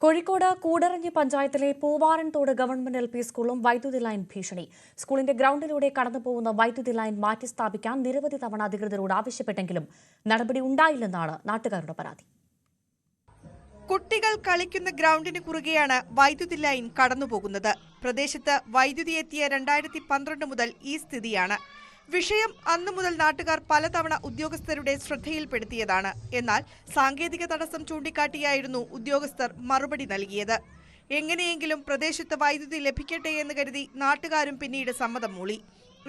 കോഴിക്കോട് കൂടരഞ്ഞി പഞ്ചായത്തിലെ Poovaranthode government LP. സ്കൂളും വൈദ്യുതി ലൈൻ ഭീഷണി. സ്കൂളിന്റെ ഗ്രൗണ്ടിലൂടെ കടന്നുപോകുന്ന വൈദ്യുതി ലൈൻ മാറ്റിസ്ഥാപിക്കാൻ നിരവധി തവണ അധികൃതരോട് ആവശ്യപ്പെട്ടെങ്കിലും നടപടി ഉണ്ടായില്ലെന്നാണ് നാട്ടുകാരുടെ പരാതി. കുട്ടികൾ കളിക്കുന്ന ഗ്രൗണ്ടിന് കുറുകെയാണ് വൈദ്യുതി ലൈൻ കടന്നുപോകുന്നത്. പ്രദേശത്ത് വൈദ്യുതി എത്തിയ 2012 മുതൽ ഈ സ്ഥിതിയാണ്. വിഷയം അന്നു മുതൽ നാട്ടുകാർ പലതവണ ഉദ്യോഗസ്ഥരുടെ ശ്രദ്ധയിൽപ്പെടുത്തിയതാണ്. എന്നാൽ സാങ്കേതിക തടസ്സം ചൂണ്ടിക്കാട്ടിയായിരുന്നു ഉദ്യോഗസ്ഥർ മറുപടി നൽകിയത്. എങ്ങനെയെങ്കിലും പ്രദേശത്ത് വൈദ്യുതി ലഭിക്കട്ടെ എന്ന് കരുതി നാട്ടുകാരും പിന്നീട് സമ്മതം മൂളി.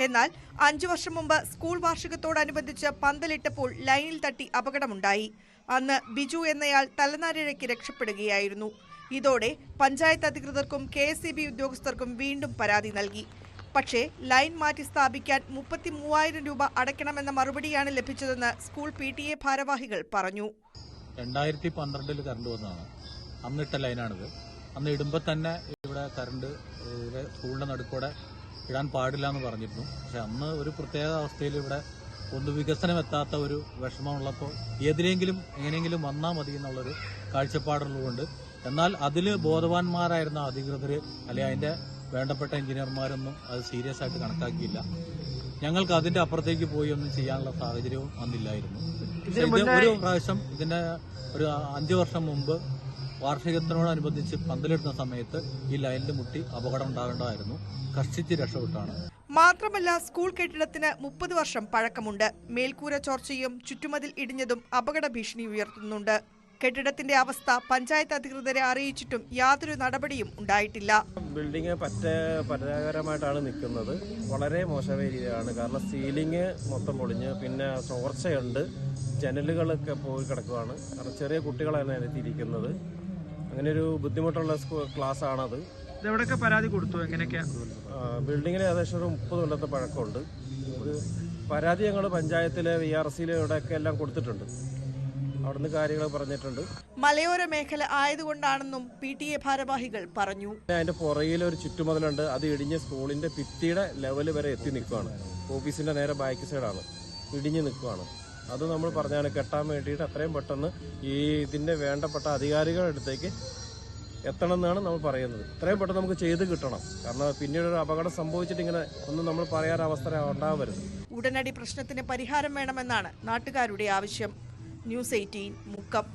എന്നാൽ 5 വർഷം മുമ്പ് സ്കൂൾ വാർഷികത്തോടനുബന്ധിച്ച് പന്തലിട്ടപ്പോൾ ലൈനിൽ തട്ടി അപകടമുണ്ടായി. അന്ന് ബിജു എന്നയാൾ തലനാരിഴയ്ക്ക് രക്ഷപ്പെടുകയായിരുന്നു. ഇതോടെ പഞ്ചായത്ത് അധികൃതർക്കും KSEB ഉദ്യോഗസ്ഥർക്കും വീണ്ടും പരാതി നൽകി. പക്ഷേ ലൈൻ മാറ്റി സ്ഥാപിക്കാൻ 33,000 രൂപ അടയ്ക്കണമെന്ന മറുപടിയാണ് ലഭിച്ചതെന്ന് സ്കൂൾ PTA ഭാരവാഹികൾ പറഞ്ഞു. 2012 കറണ്ട് വന്നതാണ്. അന്നിട്ട ലൈനാണിത്. അന്ന് ഇടുമ്പോൾ തന്നെ ഇവിടെ കറണ്ട് സ്കൂളിന്റെ നടുക്കൂടെ ഇടാൻ പാടില്ല എന്ന് പറഞ്ഞിരുന്നു. പക്ഷെ അന്ന് ഒരു പ്രത്യേക അവസ്ഥയിൽ ഇവിടെ വികസനം എത്താത്ത ഒരു വിഷമമുള്ളപ്പോൾ ഏതിലെങ്കിലും എങ്ങനെയെങ്കിലും വന്നാൽ മതി എന്നുള്ളൊരു കാഴ്ചപ്പാടുള്ളതുകൊണ്ട്, എന്നാൽ അതിൽ ബോധവാന്മാരായിരുന്ന അധികൃതർ അല്ലെങ്കിൽ അതിന്റെ വേണ്ടപ്പെട്ട എഞ്ചിനീയർമാരൊന്നും അത് സീരിയസ് ആയിട്ട് കണക്കാക്കിയില്ല. ഞങ്ങൾക്ക് അതിന്റെ അപ്പുറത്തേക്ക് പോയി ഒന്നും ചെയ്യാനുള്ള സാഹചര്യവും അന്നില്ലായിരുന്നു. ഒരു പ്രാവശ്യം ഇതിന്റെ ഒരു 5 വർഷം മുമ്പ് വാർഷികത്തിനോടനുബന്ധിച്ച് പന്തലിടുന്ന സമയത്ത് ഈ ലൈനിൽ മുട്ടി അപകടം ഉണ്ടാകേണ്ടതായിരുന്നു. കഷ്ടിച്ച് രക്ഷപ്പെട്ടാണ്. മാത്രമല്ല, സ്കൂൾ കെട്ടിടത്തിന് 30 വർഷം പഴക്കമുണ്ട്. മേൽക്കൂര ചോർച്ചയും ചുറ്റുമതിൽ ഇടിഞ്ഞതും അപകട ഭീഷണി ഉയർത്തുന്നുണ്ട്. കെട്ടിടത്തിന്റെ അവസ്ഥ പഞ്ചായത്ത് അധികൃതരെ അറിയിച്ചിട്ടും യാതൊരു നടപടിയും ഉണ്ടായിട്ടില്ല. ബിൽഡിംഗ് പരാജയകരമായിട്ടാണ് നിൽക്കുന്നത്. വളരെ മോശമായ രീതിയിലാണ്. കാരണം സീലിംഗ് മൊത്തം പൊളിഞ്ഞ്, പിന്നെ ചോർച്ചയുണ്ട്, ജനലുകളൊക്കെ പോയി കിടക്കുകയാണ്. കാരണം ചെറിയ കുട്ടികളാണ് അതിനകത്തിരിക്കുന്നത്. അങ്ങനെ ഒരു ബുദ്ധിമുട്ടുള്ള ക്ലാസ് ആണത്. ഇതെവിടെയൊക്കെ പരാതി കൊടുത്തു? എങ്ങനെയൊക്കെയാ? ബിൽഡിങ്ങിന് ഏകദേശം ഒരു 30 കൊല്ലത്തെ പഴക്കമുണ്ട്. പരാതി ഞങ്ങൾ പഞ്ചായത്തിലെ VRC-യിലൂടെയൊക്കെ എല്ലാം കൊടുത്തിട്ടുണ്ട്. അവിടുന്ന് കാര്യങ്ങൾ പറഞ്ഞിട്ടുണ്ട്. മലയോര മേഖല ആയതുകൊണ്ടാണെന്നും PTA ഭാരവാഹികൾ പറഞ്ഞു. അതിന്റെ പുറകിൽ ഒരു ചുറ്റുമതിലുണ്ട്. അത് ഇടിഞ്ഞ് സ്കൂളിന്റെ ഭിത്തിയുടെ ലെവൽ വരെ എത്തി നിൽക്കുകയാണ്. ഓഫീസിന്റെ നേരെ ബാക്ക് സൈഡാണ്, ഇടിഞ്ഞ് നിൽക്കുകയാണ്. അത് നമ്മൾ പറഞ്ഞാണ് കെട്ടാൻ വേണ്ടിയിട്ട് എത്രയും പെട്ടെന്ന് ഇതിന്റെ വേണ്ടപ്പെട്ട അധികാരികളുടെ അടുത്തേക്ക് എത്തണം എന്നാണ് നമ്മൾ പറയുന്നത്. എത്രയും പെട്ടെന്ന് നമുക്ക് ചെയ്ത് കിട്ടണം. കാരണം പിന്നീട് ഒരു അപകടം സംഭവിച്ചിട്ട് ഇങ്ങനെ ഒന്നും നമ്മൾ പറയാൻ അവസ്ഥ ഉണ്ടാവരുത്. ഉടനടി പ്രശ്നത്തിന് പരിഹാരം വേണമെന്നാണ് നാട്ടുകാരുടെ ആവശ്യം. ന്യൂസ് 18 മുക്കം.